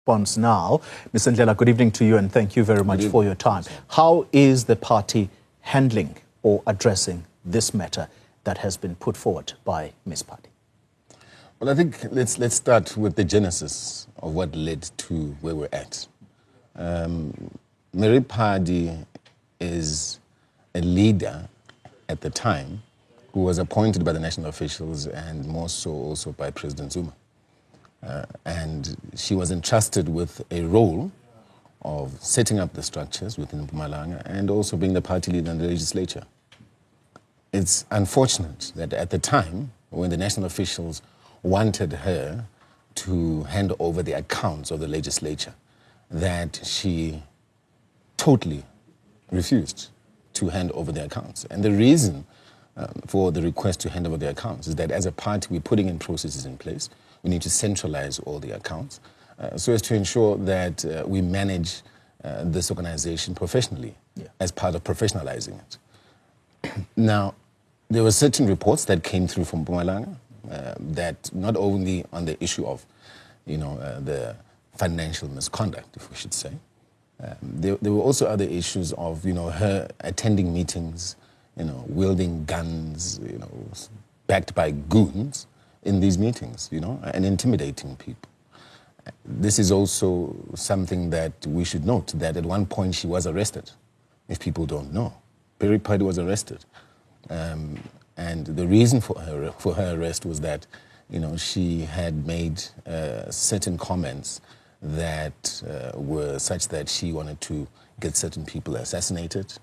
response now. Ms. Ndlela, good evening to you and thank you very much for your time. How is the party handling or addressing this matter that has been put forward by Ms. Phadi? Well, I think let's start with the genesis of what led to where we're at. Mary Phadi is a leader at the time who was appointed by the national officials and more so also by President Zuma. And she was entrusted with a role of setting up the structures within Mpumalanga and also being the party leader in the legislature. It's unfortunate that at the time, when the national officials wanted her to hand over the accounts of the legislature, that she totally refused to hand over the accounts. And the reason for the request to hand over the accounts is that as a party, we're putting in processes in place. We need to centralize all the accounts so as to ensure that we manage this organization professionally as part of professionalizing it. Now, there were certain reports that came through from Mpumalanga that not only on the issue of, the financial misconduct, if we should say, there were also other issues of, her attending meetings, wielding guns, backed by goons in these meetings, and intimidating people. This is also something that we should note, that at one point she was arrested, if people don't know. Mary Phadi was arrested. And the reason for her arrest was that, she had made certain comments that were such that she wanted to get certain people assassinated.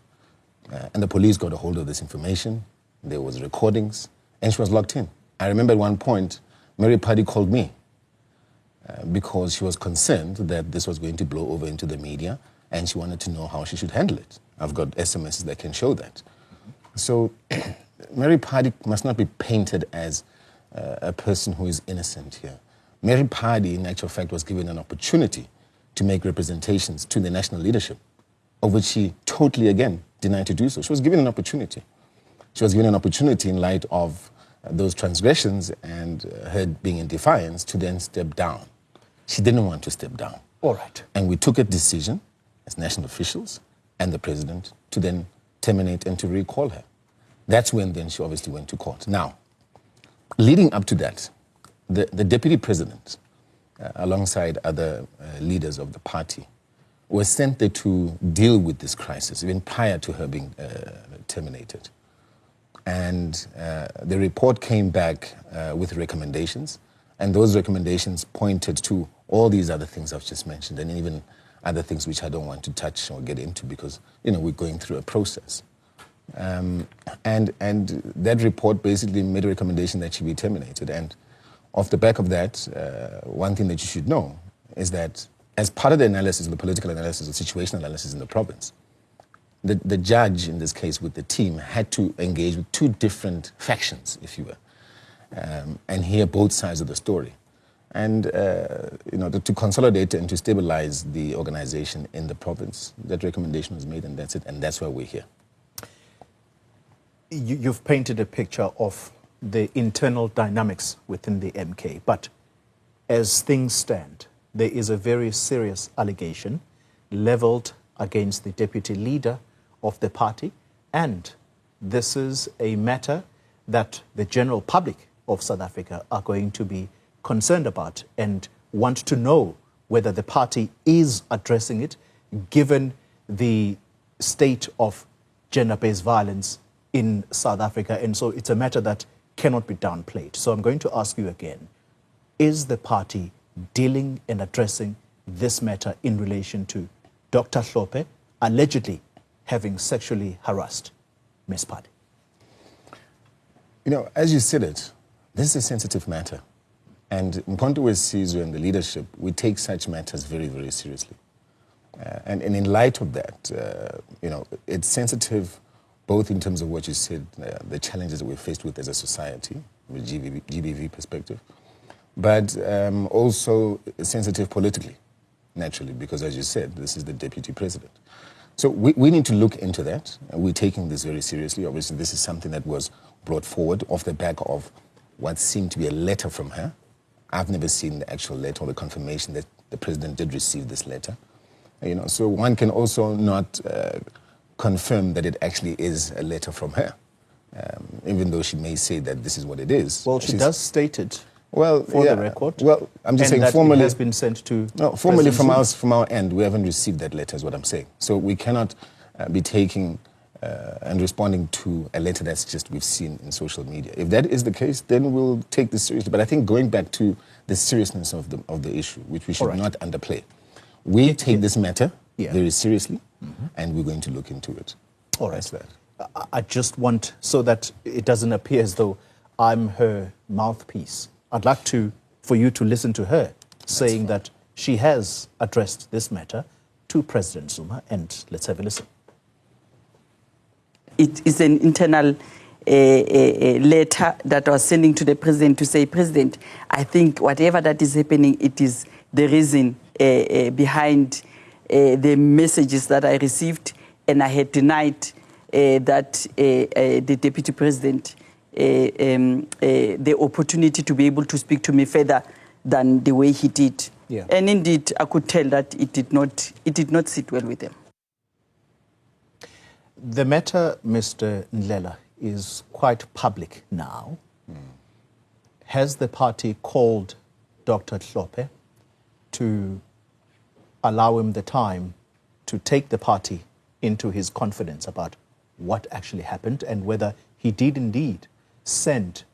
And the police got a hold of this information. There was recordings, and she was locked in. I remember at one point, Mary Phadi called me because she was concerned that this was going to blow over into the media, and she wanted to know how she should handle it. I've got SMSs that can show that. So Mary Phadi must not be painted as a person who is innocent here. Mary Phadi, in actual fact, was given an opportunity to make representations to the national leadership, of which she totally, again, denied to do so. She was given an opportunity. She was given an opportunity in light of those transgressions and her being in defiance to then step down. She didn't want to step down. All right. And we took a decision as national officials and the president to then terminate and to recall her. That's when then she obviously went to court. Now, leading up to that, the deputy president, alongside other leaders of the party, was sent there to deal with this crisis, even prior to her being terminated. And the report came back with recommendations, and those recommendations pointed to all these other things I've just mentioned, and even other things which I don't want to touch or get into because, we're going through a process. And that report basically made a recommendation that she be terminated. And off the back of that, one thing that you should know is that as part of the analysis, the political analysis, the situational analysis in the province, the judge in this case with the team had to engage with two different factions, if you will, and hear both sides of the story. And, to consolidate and to stabilize the organization in the province, that recommendation was made, and that's it, and that's why we're here. You've painted a picture of the internal dynamics within the MK, but as things stand, there is a very serious allegation leveled against the deputy leader of the party, and this is a matter that the general public of South Africa are going to be concerned about and want to know whether the party is addressing it, given the state of gender-based violence in South Africa. And so it's a matter that cannot be downplayed. So I'm going to ask you again, is the party dealing and addressing this matter in relation to Dr. Hlophe allegedly having sexually harassed Ms. Phadi? As you said it, this is a sensitive matter. And Mponto Wesizwe and the leadership, we take such matters very, very seriously. And in light of that, it's sensitive both in terms of what you said, the challenges that we're faced with as a society, with GBV perspective, but also sensitive politically, naturally, because as you said, this is the deputy president. So we need to look into that. We're taking this very seriously. Obviously, this is something that was brought forward off the back of what seemed to be a letter from her. I've never seen the actual letter or the confirmation that the president did receive this letter. So one can also not confirm that it actually is a letter from her, even though she may say that this is what it is. Well, she does state it. Well, for the record. Well, I'm just saying that formally it has been sent to. No, formally from our end, we haven't received that letter, is what I'm saying. So we cannot be taking and responding to a letter that's just we've seen in social media. If that is the case, then we'll take this seriously. But I think going back to the seriousness of the issue, which we should not underplay, we take this matter very seriously, and we're going to look into it. All right. I just want, so that it doesn't appear as though I'm her mouthpiece, I'd like for you to listen to her saying that she has addressed this matter to President Zuma, and let's have a listen. It is an internal letter that I was sending to the president to say, President, I think whatever that is happening, it is the reason behind the messages that I received, and I had denied that the deputy president the opportunity to be able to speak to me further than the way he did. Yeah. And indeed, I could tell that it did not sit well with them. The matter, Mr. Ndlela, is quite public now. Has the party called Dr. Hlophe to allow him the time to take the party into his confidence about what actually happened and whether he did indeed send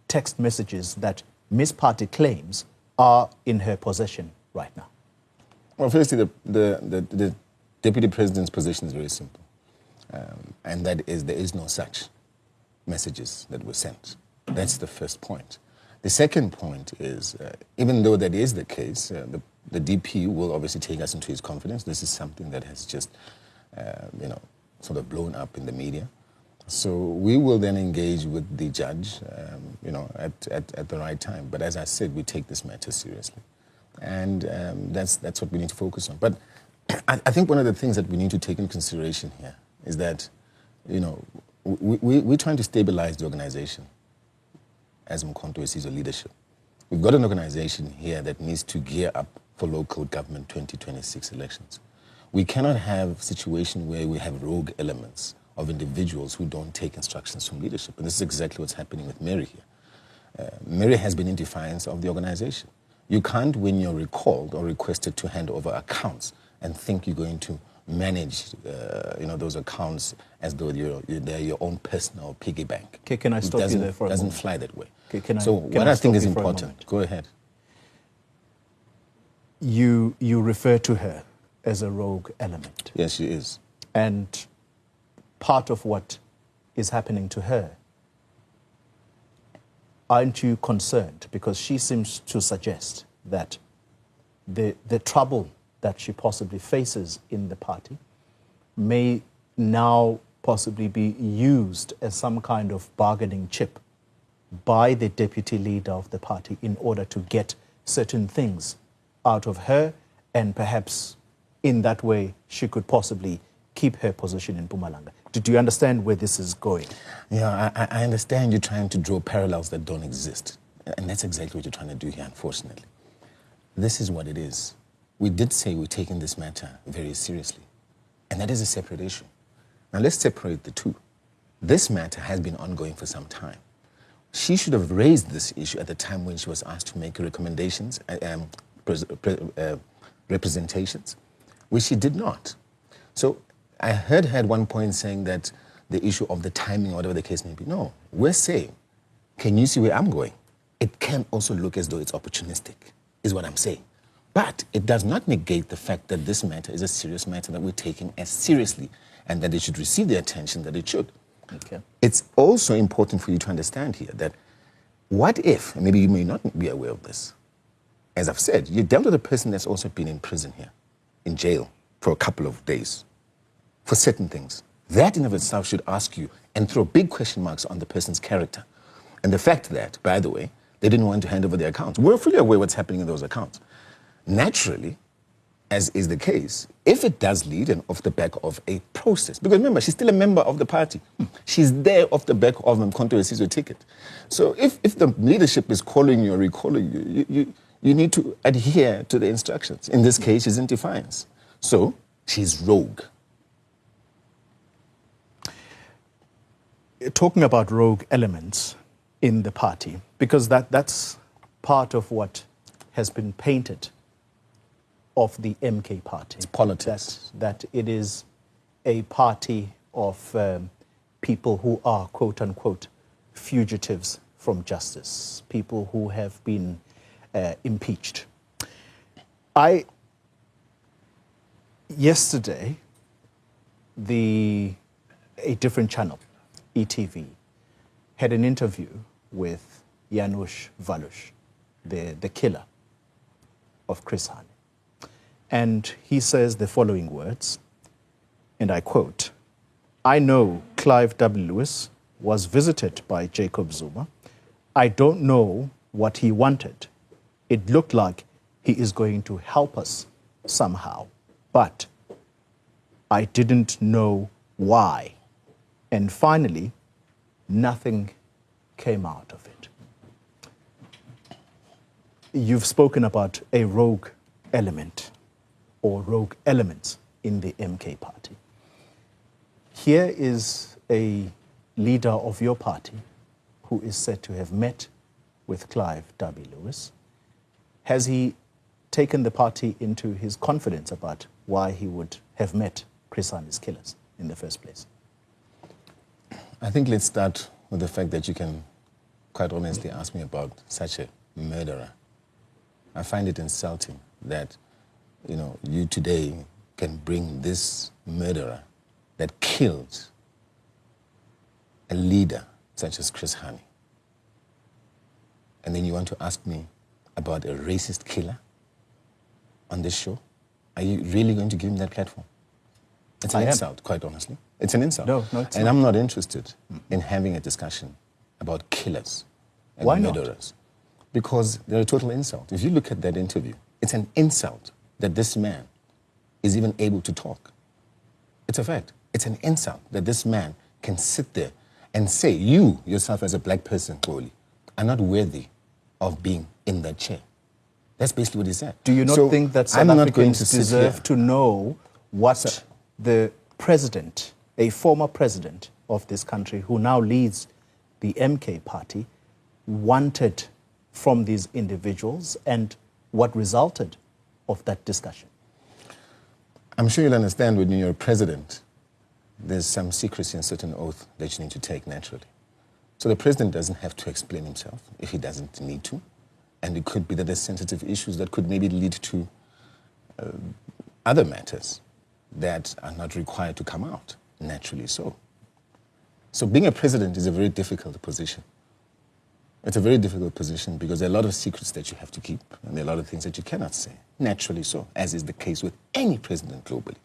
text messages that Ms. Party claims are in her possession right now? Well, firstly, the Deputy President's position is very simple. And that is, there is no such messages that were sent. That's the first point. The second point is, even though that is the case, the DP will obviously take us into his confidence. This is something that has just, sort of blown up in the media. So we will then engage with the judge, at the right time. But as I said, we take this matter seriously. And that's what we need to focus on. But I think one of the things that we need to take into consideration here is that, we're trying to stabilize the organization as Mkhonto Wesizwe leadership. We've got an organization here that needs to gear up for local government 2026 elections. We cannot have a situation where we have rogue elements of individuals who don't take instructions from leadership. And this is exactly what's happening with Mary here. Mary has been in defiance of the organization. You can't, when you're recalled or requested to hand over accounts, and think you're going to manage those accounts as though they're your own personal piggy bank. Okay, can I stop you there for a moment? It doesn't fly that way. Okay, so what I think is important, go ahead. You refer to her as a rogue element. Yes, she is. And part of what is happening to her, aren't you concerned? Because she seems to suggest that the trouble that she possibly faces in the party may now possibly be used as some kind of bargaining chip by the deputy leader of the party in order to get certain things out of her, and perhaps in that way she could possibly keep her position in Mpumalanga. Do you understand where this is going? Yeah, I understand you're trying to draw parallels that don't exist. And that's exactly what you're trying to do here, unfortunately. This is what it is. We did say we're taking this matter very seriously. And that is a separate issue. Now let's separate the two. This matter has been ongoing for some time. She should have raised this issue at the time when she was asked to make recommendations, representations, which she did not. So I heard her at one point saying that the issue of the timing, or whatever the case may be. No, we're saying, can you see where I'm going? It can also look as though it's opportunistic, is what I'm saying. But it does not negate the fact that this matter is a serious matter that we're taking as seriously, and that it should receive the attention that it should. Okay. It's also important for you to understand here that what if, and maybe you may not be aware of this, as I've said, you dealt with a person that's also been in prison here, in jail, for a couple of days, for certain things. That in of itself should ask you and throw big question marks on the person's character. And the fact that, by the way, they didn't want to hand over their accounts. We're fully aware what's happening in those accounts. Naturally, as is the case, if it does lead and off the back of a process, because remember, she's still a member of the party. She's there off the back of Mkhonto Wesizwe ticket. So if the leadership is calling you or recalling you, you need to adhere to the instructions. In this case, she's in defiance. So she's rogue. Talking about rogue elements in the party, because that's part of what has been painted of the MK party. It's politics. That it is a party of people who are, quote unquote, fugitives from justice, people who have been impeached. Yesterday, a different channel, ETV, had an interview with Janusz Walusz, the killer of Chris Hani. And he says the following words, and I quote, "I know Clive W. Lewis was visited by Jacob Zuma. I don't know what he wanted. It looked like he is going to help us somehow, but I didn't know why. And finally, nothing came out of it." You've spoken about a rogue element or rogue elements in the MK party. Here is a leader of your party who is said to have met with Clive W. Lewis. Has he taken the party into his confidence about why he would have met Chris Hani's killers in the first place? I think let's start with the fact that you can quite honestly ask me about such a murderer. I find it insulting that, you today can bring this murderer that killed a leader such as Chris Hani, and then you want to ask me about a racist killer on this show? Are you really going to give him that platform? It's an insult, quite honestly. It's an insult. No, it's and not. I'm not interested in having a discussion about killers and Why murderers. Because they're a total insult. If you look at that interview, it's an insult that this man is even able to talk. It's a fact. It's an insult that this man can sit there and say, you yourself as a black person, Xoli, are not worthy of being in that chair. That's basically what he said. Do you not think that South Africans deserve to know what the president, a former president of this country who now leads the MK party, wanted from these individuals and what resulted of that discussion? I'm sure you'll understand when you're a president, there's some secrecy and certain oath that you need to take naturally. So the president doesn't have to explain himself if he doesn't need to. And it could be that there's sensitive issues that could maybe lead to other matters that are not required to come out, naturally so. So being a president is a very difficult position. It's a very difficult position because there are a lot of secrets that you have to keep, and there are a lot of things that you cannot say, naturally so, as is the case with any president globally.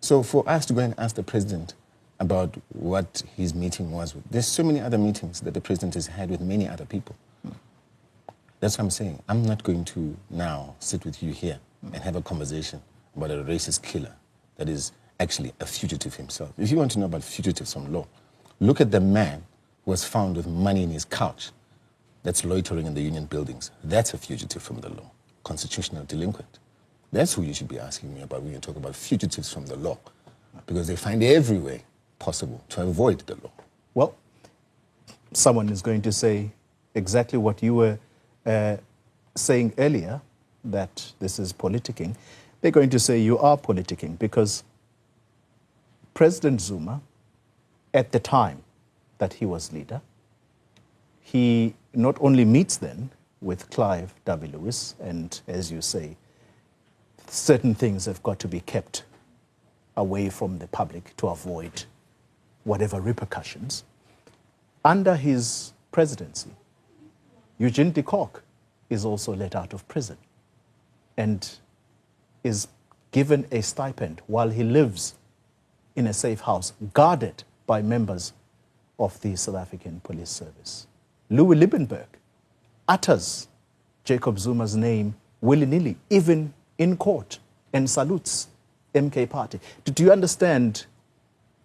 So for us to go and ask the president about what his meeting was with, there's so many other meetings that the president has had with many other people. That's what I'm saying. I'm not going to now sit with you here and have a conversation about a racist killer that is actually a fugitive himself. If you want to know about fugitives from law, look at the man who was found with money in his couch that's loitering in the union buildings. That's a fugitive from the law, constitutional delinquent. That's who you should be asking me about when you talk about fugitives from the law, because they find every way possible to avoid the law. Well, someone is going to say exactly what you were saying earlier, that this is politicking. They're going to say you are politicking because President Zuma, at the time that he was leader, he not only meets then with Clive W. Lewis, and as you say, certain things have got to be kept away from the public to avoid whatever repercussions. Under his presidency, Eugene de Kock is also let out of prison and is given a stipend while he lives in a safe house, guarded by members of the South African Police Service. Louis Liebenberg utters Jacob Zuma's name willy-nilly, even in court, and salutes MK party. Do you understand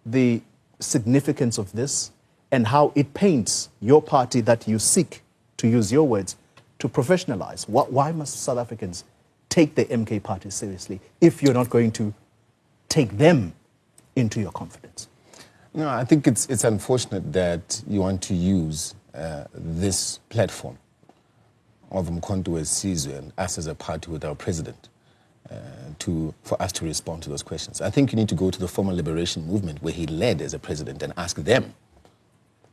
the significance of this and how it paints your party that you seek, to use your words, to professionalize? Why must South Africans take the MK party seriously if you're not going to take them into your confidence? No, I think it's unfortunate that you want to use this platform of Mkhonto Wesizwe and us as a party with our president for us to respond to those questions. I think you need to go to the former liberation movement where he led as a president and ask them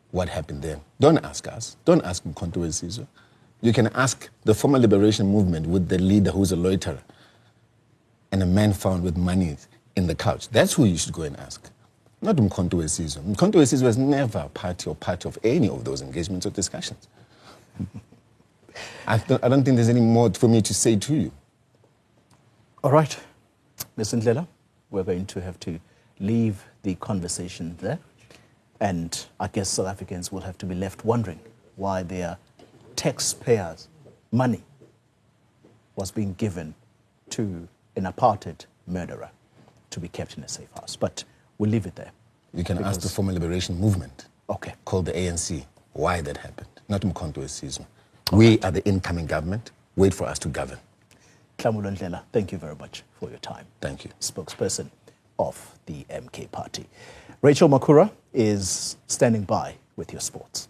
what happened then. Don't ask us. Don't ask Mkhonto Wesizwe. You can ask the former liberation movement with the leader who's a loiterer and a man found with money in the couch. That's who you should go and ask. Not Mkhonto Wesizwe. Mkhonto Wesizwe was never part of any of those engagements or discussions. I don't think there's any more for me to say to you. All right, Ms. Ndlela, we're going to have to leave the conversation there. And I guess South Africans will have to be left wondering why their taxpayers' money was being given to an apartheid murderer to be kept in a safe house. But we'll leave it there. You can ask the former liberation movement, okay, called the ANC, why that happened, not Mkhonto Wesizwe. We are the incoming government. Wait for us to govern. Hlamulo Ndlela, thank you very much for your time. Thank you. Spokesperson of the MK party. Rachel Makura is standing by with your sports.